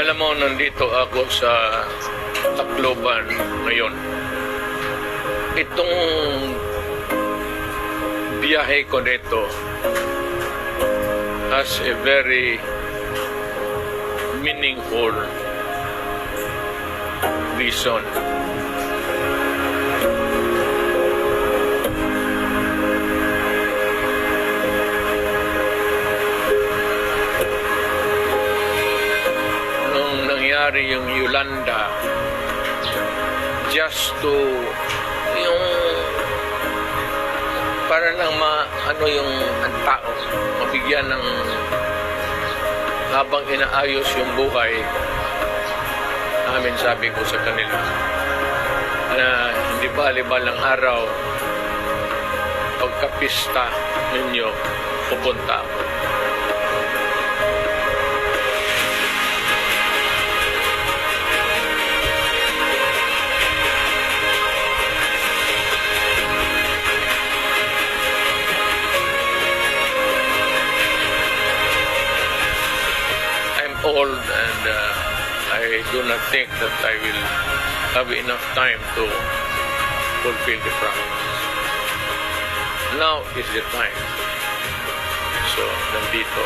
Alam mo, nandito ako sa Tacloban ngayon. Itong biyahe ko nito has a very meaningful reason. Nangyari yung Yolanda, just to yung para lang yung ang tao mabigyan ng habang inaayos yung buhay namin. Sabi ko sa kanila na hindi bali-balang araw pagkapista ninyo pupunta ako. Old, and I do not think that I will have enough time to fulfill the promise. Now is the time. So, nandito